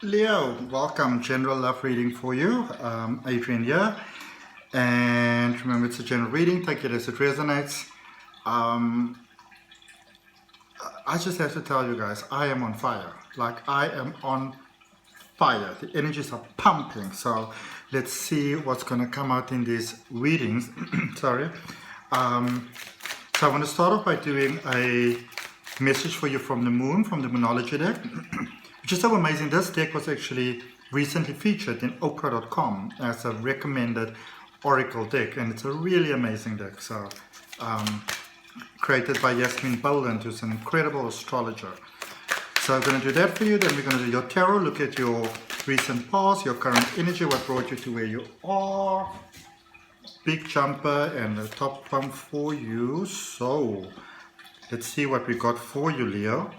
Leo, welcome. General love reading for you. Adrian here. And remember, it's a general reading. Take it as it resonates. I just have to tell you guys, I am on fire. Like, I am on fire. The energies are pumping. So let's see what's going to come out in these readings. Sorry. So I want to start off by doing a message for you from the moon, from the Moonology deck. Which is so amazing. This deck was actually recently featured in Oprah.com as a recommended oracle deck, and it's a really amazing deck. So, created by Yasmin Boland, who's an incredible astrologer. So I'm going to do that for you. Then we're going to do your tarot. Look at your recent past, your current energy, what brought you to where you are. Big jumper and the top one for you. So let's see what we got for you, Leo.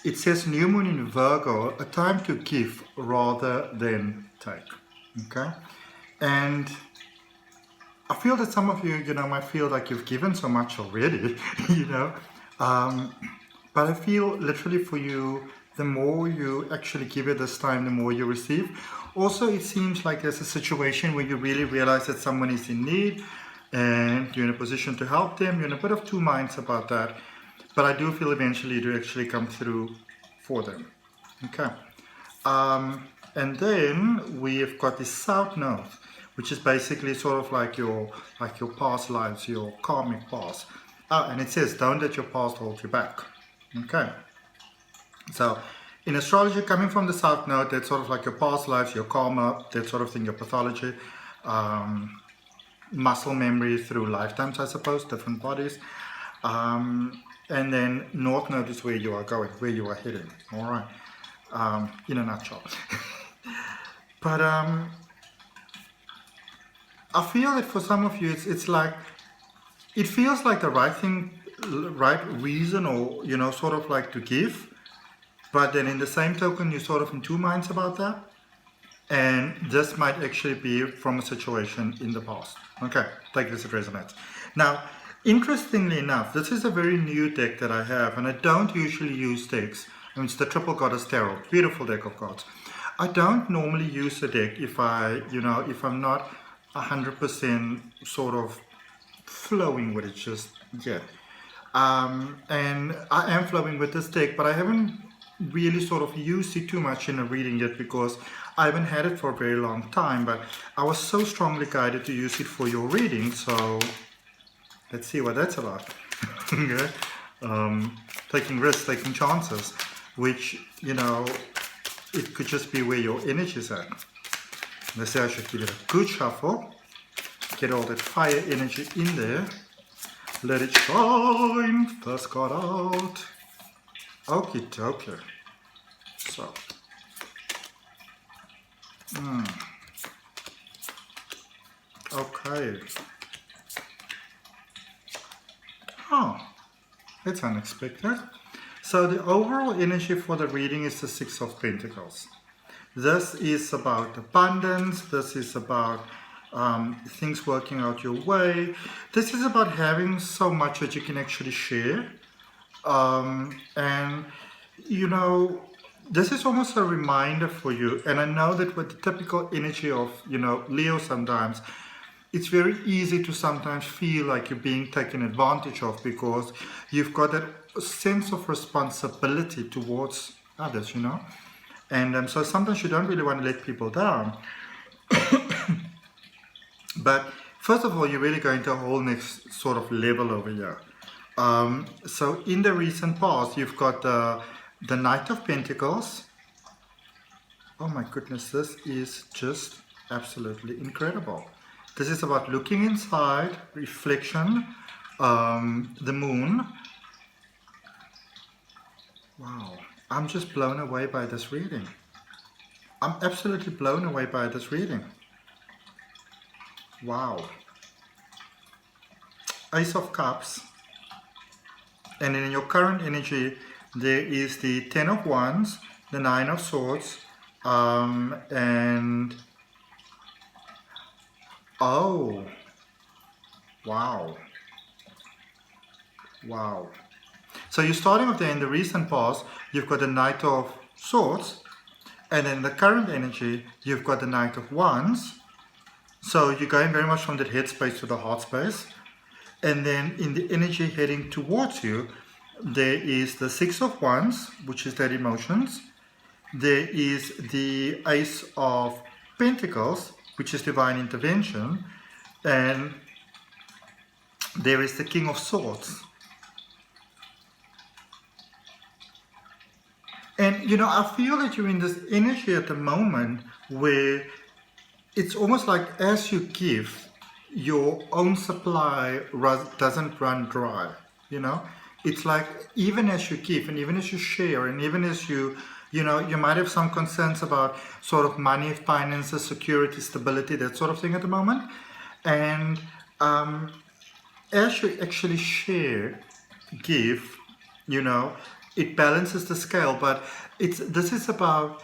It says new moon in Virgo, a time to give rather than take. Okay? And I feel that some of you, might feel like you've given so much already, But I feel literally for you, the more you actually give it this time, the more you receive. Also, it seems like there's a situation where you really realize that someone is in need and you're in a position to help them. You're in a bit of two minds about that. But I do feel eventually to actually come through for them. Okay. And then we've got the South Node, which is basically sort of like your past lives, your karmic past. And it says, don't let your past hold you back. Okay. So in astrology, coming from the South Node, that's sort of like your past lives, your karma, that sort of thing, your pathology, muscle memory through lifetimes, I suppose, different bodies. And then North Node is where you are going, where you are heading. All right, in a nutshell. But I feel that for some of you, it's like, it feels like the right thing, right reason, or sort of like to give. But then in the same token, you're sort of in two minds about that. And this might actually be from a situation in the past. Okay, take this as it resonates. Now, interestingly enough, this is a very new deck that I have, and I don't usually use decks. It's the Triple Goddess Tarot, beautiful deck of cards. I don't normally use the deck if if I'm not 100% sort of flowing with it just yet. And I am flowing with this deck, but I haven't really sort of used it too much in a reading yet because I haven't had it for a very long time, but I was so strongly guided to use it for your reading, so let's see what that's about. Okay. Taking risks, taking chances, which, it could just be where your energy is at. Let's say I should give it a good shuffle, get all that fire energy in there, let it shine, first card out. Okie dokie. So, okay. Oh, that's unexpected. So the overall energy for the reading is the Six of Pentacles. This is about abundance. This is about things working out your way. This is about having so much that you can actually share. And, this is almost a reminder for you. And I know that with the typical energy of, Leo sometimes, it's very easy to sometimes feel like you're being taken advantage of because you've got that sense of responsibility towards others, And so sometimes you don't really want to let people down. But first of all, you're really going to a whole next sort of level over here. So in the recent past, you've got the Knight of Pentacles. Oh my goodness, this is just absolutely incredible. This is about looking inside, reflection, the moon. Wow, I'm just blown away by this reading. I'm absolutely blown away by this reading. Wow. Ace of Cups. And in your current energy, there is the Ten of Wands, the Nine of Swords, and oh, wow. Wow. So you're starting off there in the recent past, you've got the Knight of Swords, And then the current energy, you've got the Knight of Wands. So you're going very much from the head space to the heart space. And then in the energy heading towards you, there is the Six of Wands, which is their emotions. There is the Ace of Pentacles, which is divine intervention. And there is the King of Swords. And, you know, I feel that you're in this energy at the moment where it's almost like as you give, your own supply doesn't run dry, you know. It's like even as you give and even as you share and even as you know, you might have some concerns about sort of money, finances, security, stability, that sort of thing at the moment. And as you actually share, give, you know, it balances the scale. But this is about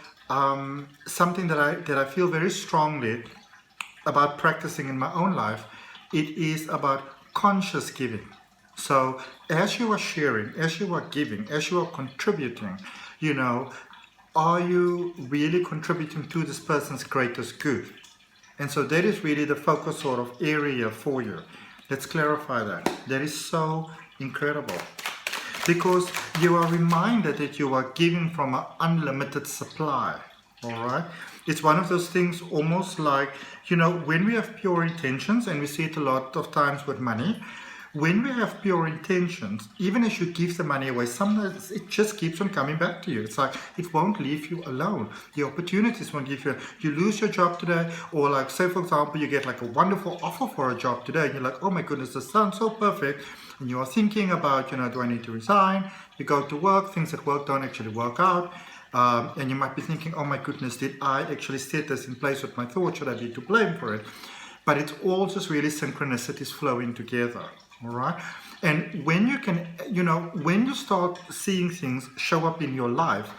something that I feel very strongly about practicing in my own life. It is about conscious giving. So as you are sharing, as you are giving, as you are contributing, you know, are you really contributing to this person's greatest good? And so that is really the focus sort of area for you. Let's clarify that. That is so incredible. Because you are reminded that you are giving from an unlimited supply. All right? It's one of those things almost like, you know, when we have pure intentions, and we see it a lot of times with money, when we have pure intentions, even as you give the money away, sometimes it just keeps on coming back to you. It's like it won't leave you alone. The opportunities won't give you. You lose your job today, or like say for example, you get like a wonderful offer for a job today, and you're like, oh my goodness, this sounds so perfect. And you are thinking about, you know, do I need to resign? You go to work, things at work don't actually work out. And you might be thinking, oh my goodness, did I actually set this in place with my thoughts? Should I be to blame for it? But it's all just really synchronicities flowing together. All right. And when you can, you know, when you start seeing things show up in your life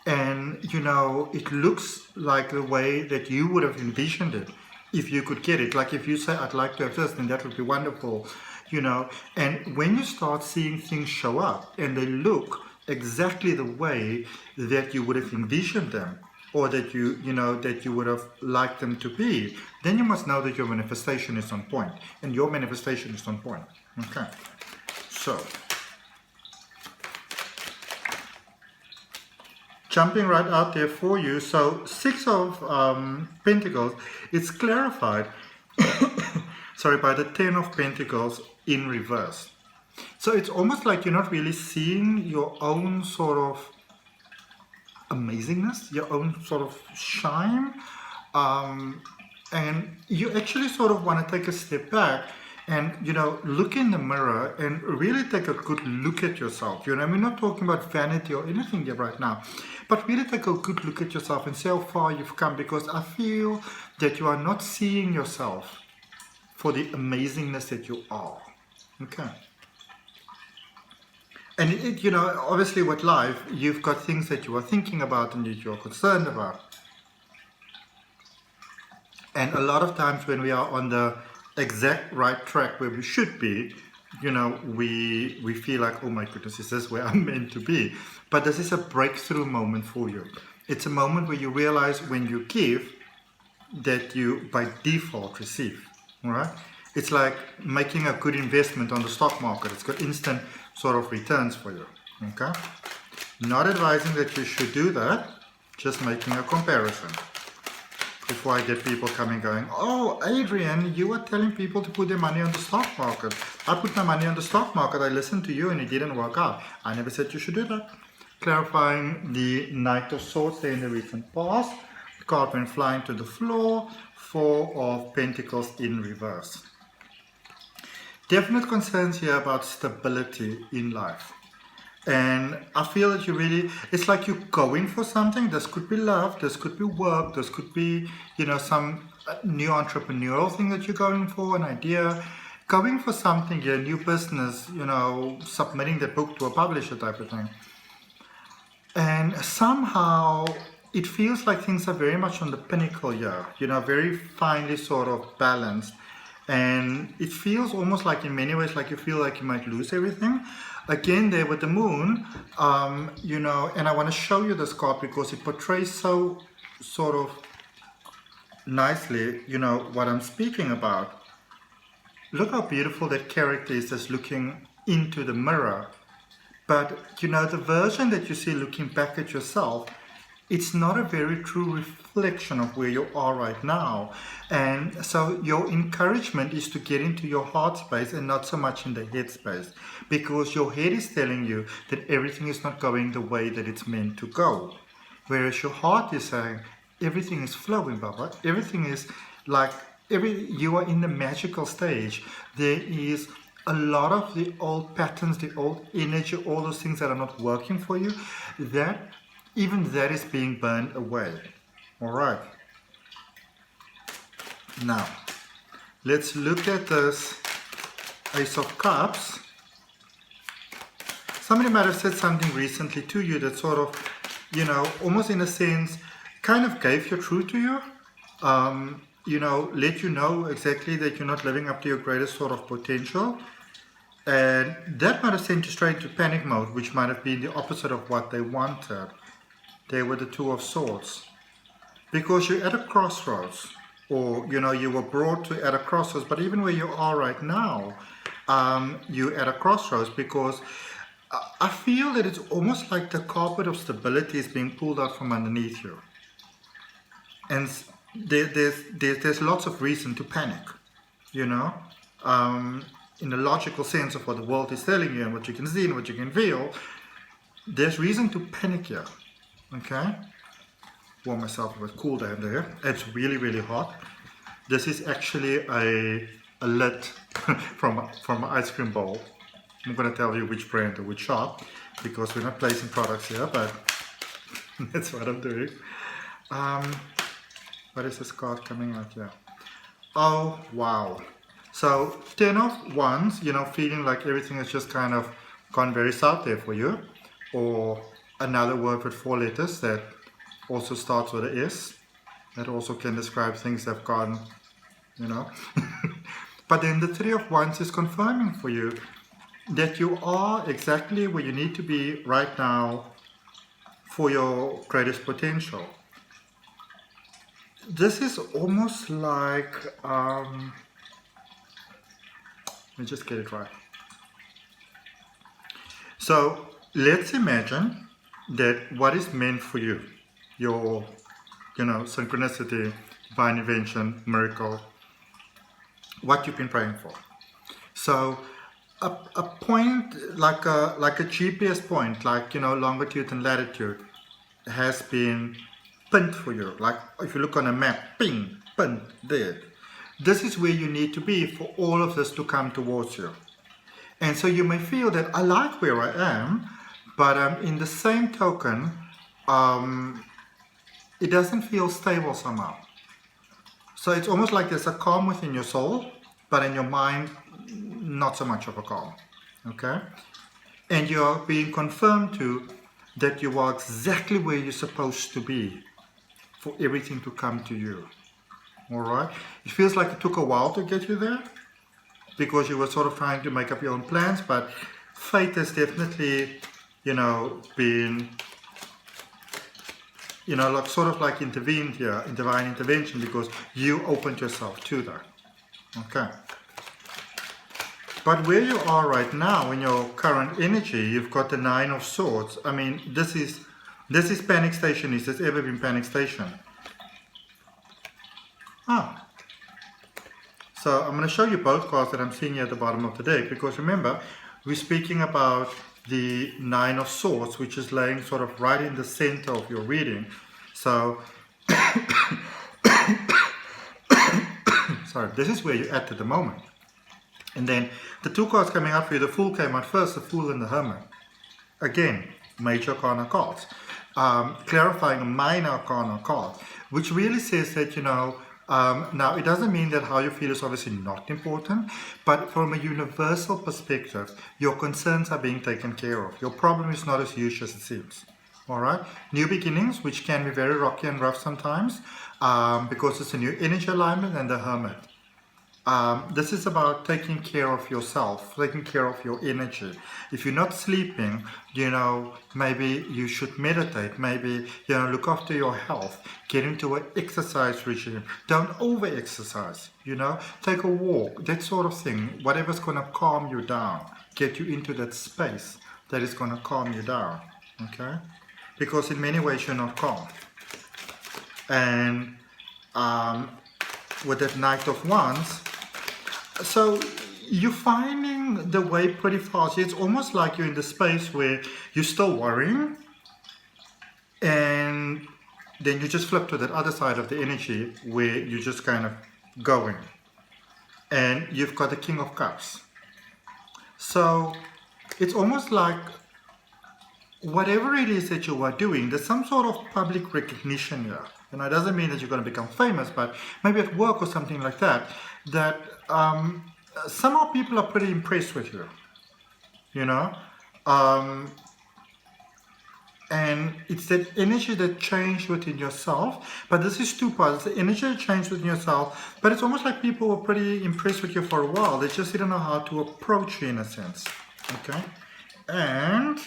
and, you know, it looks like the way that you would have envisioned it, if you could get it, like if you say, I'd like to have this, then that would be wonderful, you know. And when you start seeing things show up and they look exactly the way that you would have envisioned them, or that you know, that you would have liked them to be, then you must know that your manifestation is on point. And your manifestation is on point. Okay. So, jumping right out there for you. So, Six of Pentacles, it's clarified, sorry, by the Ten of Pentacles in reverse. So, it's almost like you're not really seeing your own sort of amazingness, your own sort of shine, and you actually sort of want to take a step back and, you know, look in the mirror and really take a good look at yourself. You know, we're not talking about vanity or anything here right now, but really take a good look at yourself and see how far you've come, because I feel that you are not seeing yourself for the amazingness that you are. Okay. And you know, obviously with life, you've got things that you are thinking about and that you are concerned about. And a lot of times when we are on the exact right track where we should be, you know, we feel like, oh my goodness, is this where I'm meant to be? But this is a breakthrough moment for you. It's a moment where you realize when you give, that you by default receive. All right? It's like making a good investment on the stock market. It's got instant sort of returns for you. Okay? Not advising that you should do that, just making a comparison. Before I get people coming going, oh, Adrian, you were telling people to put their money on the stock market. I put my money on the stock market, I listened to you and it didn't work out. I never said you should do that. Clarifying the Knight of Swords there in the recent past. The card went flying to the floor. Four of Pentacles in reverse. Definite concerns here about stability in life. And I feel that you really, it's like you're going for something. This could be love, this could be work, this could be, you know, some new entrepreneurial thing that you're going for, an idea. Going for something here, new business, you know, submitting the book to a publisher type of thing. And somehow it feels like things are very much on the pinnacle here, you know, very finely sort of balanced. And it feels almost like in many ways like you feel like you might lose everything. again there with the moon, you know, and I want to show you this card because it portrays so sort of nicely, you know, what I'm speaking about. Look how beautiful that character is that's looking into the mirror. But, you know, the version that you see looking back at yourself, it's not a very true reflection of where you are right now. And so your encouragement is to get into your heart space and not so much in the head space. Because your head is telling you that everything is not going the way that it's meant to go. Whereas your heart is saying, everything is flowing, Baba. Everything is like, you are in the magical stage. There is a lot of the old patterns, the old energy, all those things that are not working for you, even that is being burned away. All right. Now, let's look at this Ace of Cups. Somebody might have said something recently to you that sort of, you know, almost in a sense, kind of gave your truth to you. You know, let you know exactly that you're not living up to your greatest sort of potential. And that might have sent you straight into panic mode, which might have been the opposite of what they wanted. They were the Two of Swords. Because you're at a crossroads, or, you know, you were brought to at a crossroads, but even where you are right now, you're at a crossroads because I feel that it's almost like the carpet of stability is being pulled out from underneath you. And there's lots of reason to panic, you know, in the logical sense of what the world is telling you and what you can see and what you can feel. There's reason to panic here, okay? Warm myself with cool down there. It's really, really hot. This is actually a lid from an ice cream bowl. I'm going to tell you which brand or which shop because we're not placing products here, but that's what I'm doing. What is this card coming out here? Oh, wow. So 10 of Wands, you know, feeling like everything has just kind of gone very south there for you. Or another word with 4 letters that also starts with an S. That also can describe things that have gone, you know. But then the 3 of Wands is confirming for you that you are exactly where you need to be right now for your greatest potential. This is almost like, let me just get it right. So let's imagine that what is meant for you, your, you know, synchronicity, divine intervention, miracle, what you've been praying for. So a point like a GPS point, like, you know, longitude and latitude has been pinned for you. Like if you look on a map, ping, pinned there. This is where you need to be for all of this to come towards you. And so you may feel that I like where I am, but in the same token, it doesn't feel stable somehow. So it's almost like there's a calm within your soul, but in your mind, not so much of a calm. Okay? And you're being confirmed to that you are exactly where you're supposed to be for everything to come to you. All right? It feels like it took a while to get you there because you were sort of trying to make up your own plans, but fate has definitely, you know, been, you know, like sort of like intervened here in divine intervention because you opened yourself to that. Okay. But where you are right now in your current energy, you've got the 9 of Swords. I mean, this is panic station. Is this ever been panic station? Ah. So I'm going to show you both cards that I'm seeing here at the bottom of the deck because remember, we're speaking about the 9 of Swords, which is laying sort of right in the center of your reading. So, sorry, this is where you're at the moment. And then the 2 cards coming out for you, the Fool came out first, the Fool and the Hermit. Again, major arcana cards. Clarifying a minor arcana card, which really says that, you know, now it doesn't mean that how you feel is obviously not important, but from a universal perspective, your concerns are being taken care of. Your problem is not as huge as it seems. All right? New beginnings, which can be very rocky and rough sometimes, because it's a new energy alignment and the Hermit. This is about taking care of yourself, taking care of your energy. If you're not sleeping, maybe you should meditate, maybe, look after your health, get into an exercise regime. Don't over-exercise, take a walk, that sort of thing. Whatever's going to calm you down, get you into that space that is going to calm you down, okay? Because in many ways you're not calm. And with that Knight of Wands, so you're finding the way pretty fast. It's almost like you're in the space where you're still worrying, and then you just flip to that other side of the energy where you're just kind of going. And you've got the King of Cups. So it's almost like whatever it is that you are doing, there's some sort of public recognition here. And it doesn't mean that you're going to become famous, but maybe at work or something like that, that somehow people are pretty impressed with you, and it's that energy that changed within yourself. But this is two parts. The energy that changed within yourself, but it's almost like people were pretty impressed with you for a while. They just didn't know how to approach you in a sense, okay? And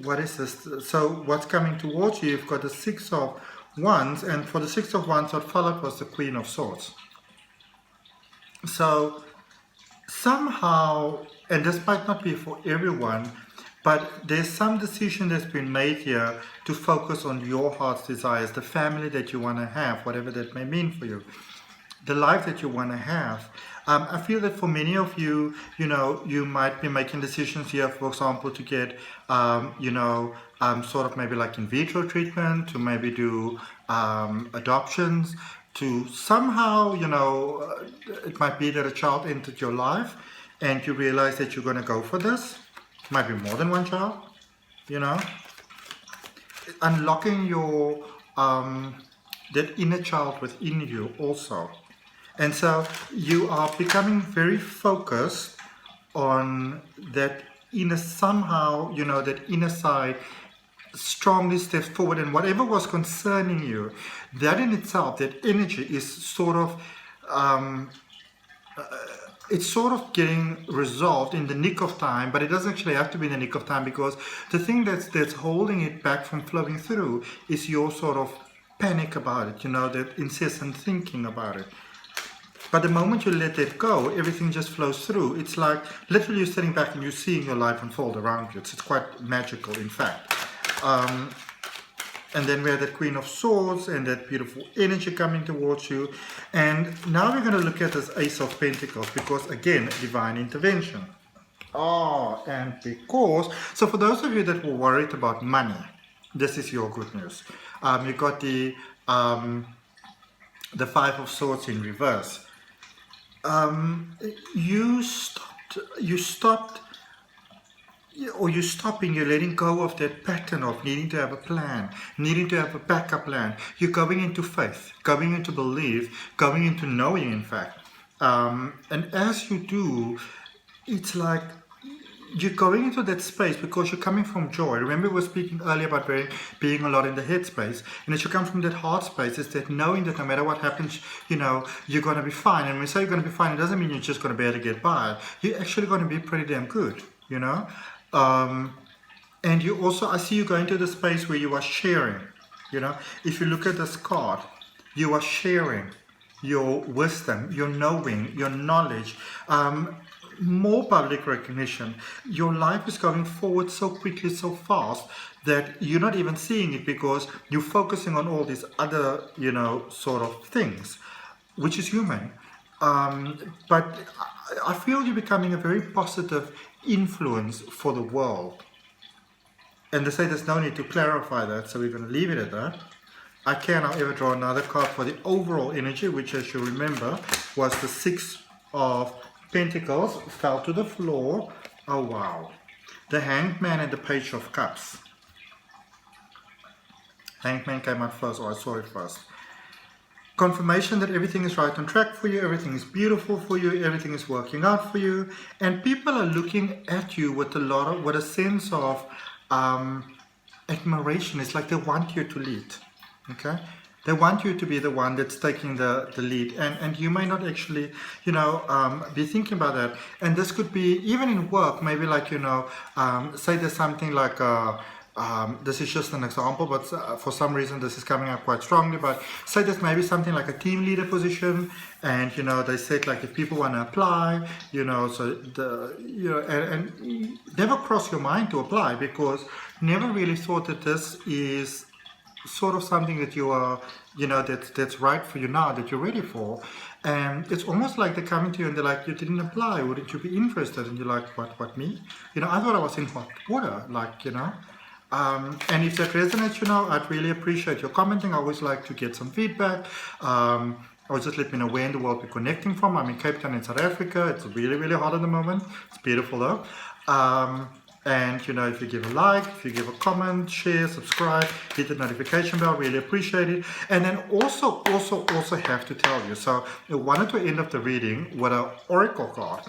what is this? So what's coming towards you? You've got the Six of Wands, and for the Six of Wands, what followed was the Queen of Swords. So somehow, and this might not be for everyone, but there's some decision that's been made here to focus on your heart's desires, the family that you want to have, whatever that may mean for you, the life that you want to have. I feel that for many of you, you might be making decisions here, for example, to get, sort of maybe like in vitro treatment, to maybe do adoptions, to somehow, it might be that a child entered your life and you realize that you're going to go for this. It might be more than one child, unlocking your, that inner child within you also. And so you are becoming very focused on that inner, somehow, that inner side strongly steps forward, and whatever was concerning you, that in itself, that energy is sort of, it's sort of getting resolved in the nick of time, but it doesn't actually have to be in the nick of time, because the thing that's holding it back from flowing through is your sort of panic about it, that incessant thinking about it. But the moment you let it go, everything just flows through. It's like literally you're sitting back and you're seeing your life unfold around you. It's quite magical, in fact. And then we have that Queen of Swords and that beautiful energy coming towards you. And now we're going to look at this Ace of Pentacles, because again, divine intervention. And because, so for those of you that were worried about money, this is your good news. You got the Five of Swords in reverse. You're stopping, you're letting go of that pattern of needing to have a plan, needing to have a backup plan. You're going into faith, going into belief, going into knowing, in fact. And as you do, it's like you're going into that space because you're coming from joy. Remember we were speaking earlier about being a lot in the head space. And as you come from that heart space, it's that knowing that no matter what happens, you're going to be fine. And when we say you're going to be fine, it doesn't mean you're just going to be able to get by. You're actually going to be pretty damn good, And you also, I see you going to the space where you are sharing, If you look at this card, you are sharing your wisdom, your knowing, your knowledge, more public recognition. Your life is going forward so quickly, so fast, that you're not even seeing it because you're focusing on all these other, sort of things, which is human. But I feel you're becoming a very positive influence for the world. And they say there's no need to clarify that, so we're going to leave it at that. I can, however, draw another card for the overall energy, which, as you remember, was the Six of Pentacles, fell to the floor. Oh wow. The Hanged Man and the Page of Cups. Hanged Man came out first, or I saw it first. Confirmation that everything is right on track for you, everything is beautiful for you, everything is working out for you, and people are looking at you with a sense of admiration. It's like they want you to lead. Okay? They want you to be the one that's taking the lead, and you may not actually, be thinking about that. And this could be even in work, maybe like, say there's something like, this is just an example, but for some reason this is coming up quite strongly, but say there's maybe something like a team leader position, and, they said like if people want to apply, and never cross your mind to apply, because never really thought that this is sort of something that you are, that's right for you now, that you're ready for. And it's almost like they're coming to you and they're like, you didn't apply, wouldn't you be interested? And you're like, what me? I thought I was in hot water, and if that resonates, I'd really appreciate your commenting. I always like to get some feedback. Or just let me know where in the world we're connecting from. I'm in Cape Town in South Africa. It's really, really hot at the moment. It's beautiful though. And if you give a like, if you give a comment, share, subscribe, hit the notification bell, really appreciate it. And then also have to tell you, so I wanted to end up the reading with an oracle card,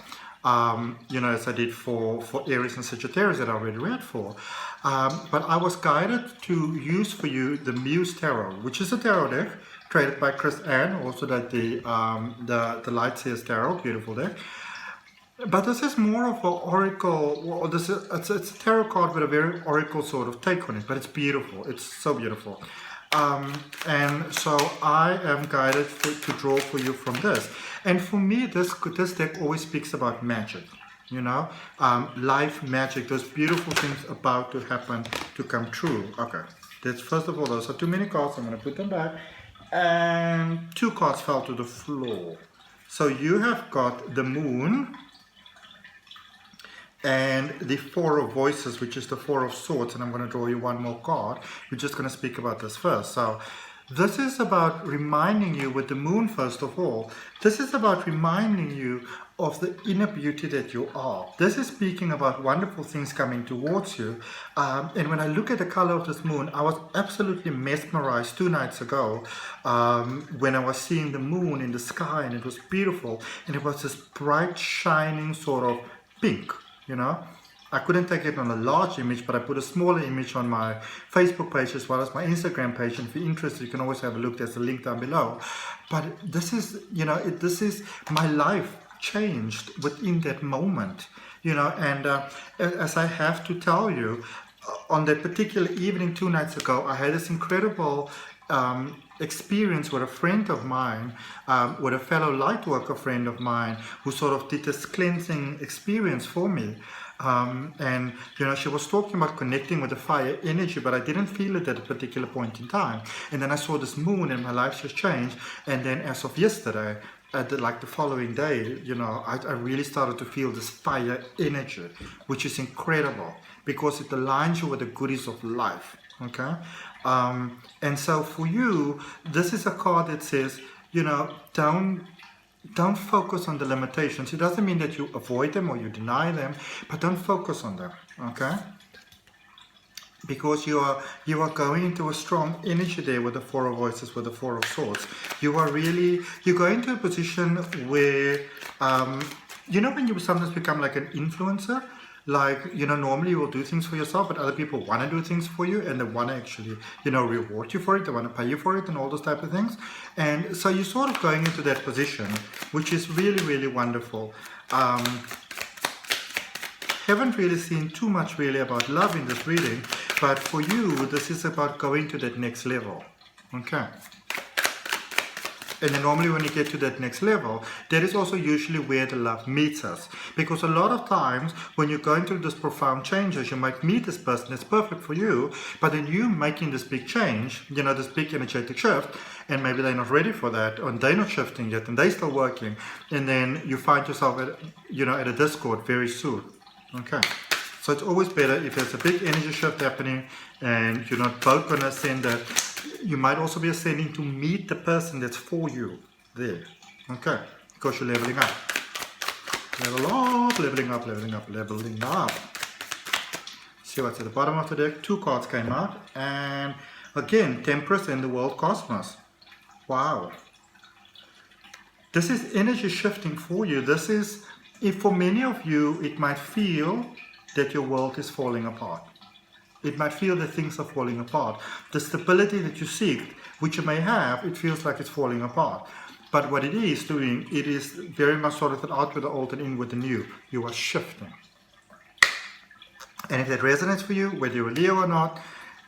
as I did for Aries and Sagittarius that I already read for. But I was guided to use for you the MUSE Tarot, which is a tarot deck created by Chris Ann, also that the Light Seers Tarot, beautiful deck. But this is more of an oracle, well, it's a tarot card with a very oracle sort of take on it, but it's beautiful. It's so beautiful. And so I am guided to draw for you from this. And for me, this deck always speaks about magic, life magic, those beautiful things about to happen, to come true. Okay, that's first of all, those are too many cards. I'm going to put them back. And 2 cards fell to the floor. So you have got the Moon and the 4 of Voices, which is the 4 of Swords, and I'm going to draw you one more card. We're just going to speak about this first. So this is about reminding you with the Moon, first of all, this is about reminding you of the inner beauty that you are. This is speaking about wonderful things coming towards you. And when I look at the color of this moon, I was absolutely mesmerized 2 nights ago when I was seeing the moon in the sky, and it was beautiful. And it was this bright, shining sort of pink. I couldn't take it on a large image, but I put a smaller image on my Facebook page as well as my Instagram page. And if you're interested, you can always have a look. There's a link down below. But this is, this is my life changed within that moment, and as I have to tell you, on that particular evening 2 nights ago, I had this incredible experience with a friend of mine, with a fellow lightworker friend of mine, who sort of did this cleansing experience for me. And she was talking about connecting with the fire energy, but I didn't feel it at a particular point in time. And then I saw this moon and my life just changed. And then as of yesterday, the following day, I really started to feel this fire energy, which is incredible because it aligns you with the goodies of life. Okay, and so for you, this is a card that says, don't focus on the limitations. It doesn't mean that you avoid them or you deny them, but don't focus on them. Okay. Because you are going into a strong energy there with the 4 of Voices, with the 4 of Swords. You're going into a position where, when you sometimes become like an influencer, like, normally you will do things for yourself, but other people want to do things for you, and they want to actually, reward you for it, they want to pay you for it, and all those type of things. And so you're sort of going into that position, which is really, really wonderful. Haven't really seen too much really about love in this reading, but for you, this is about going to that next level. Okay. And then normally when you get to that next level, that is also usually where the love meets us. Because a lot of times when you're going through this profound changes, you might meet this person that's perfect for you, but then you making this big change, this big energetic shift, and maybe they're not ready for that, or they're not shifting yet, and they're still working, and then you find yourself at a discord very soon. Okay. So it's always better if there's a big energy shift happening and you're not both going to ascend that. You might also be ascending to meet the person that's for you there. Okay. Because you're leveling up. Level up, leveling up, leveling up, leveling up. See what's at the bottom of the deck. 2 cards came out. And again, Temperance and the World Cosmos. Wow. This is energy shifting for you. This is, if for many of you, it might feel that your world is falling apart. It might feel that things are falling apart. The stability that you seek, which you may have, it feels like it's falling apart. But what it is doing, it is very much sort of an out with the old and in with the new. You are shifting. And if that resonates for you, whether you're a Leo or not,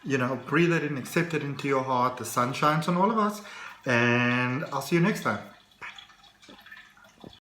you know, breathe it in, accept it into your heart. The sun shines on all of us. And I'll see you next time.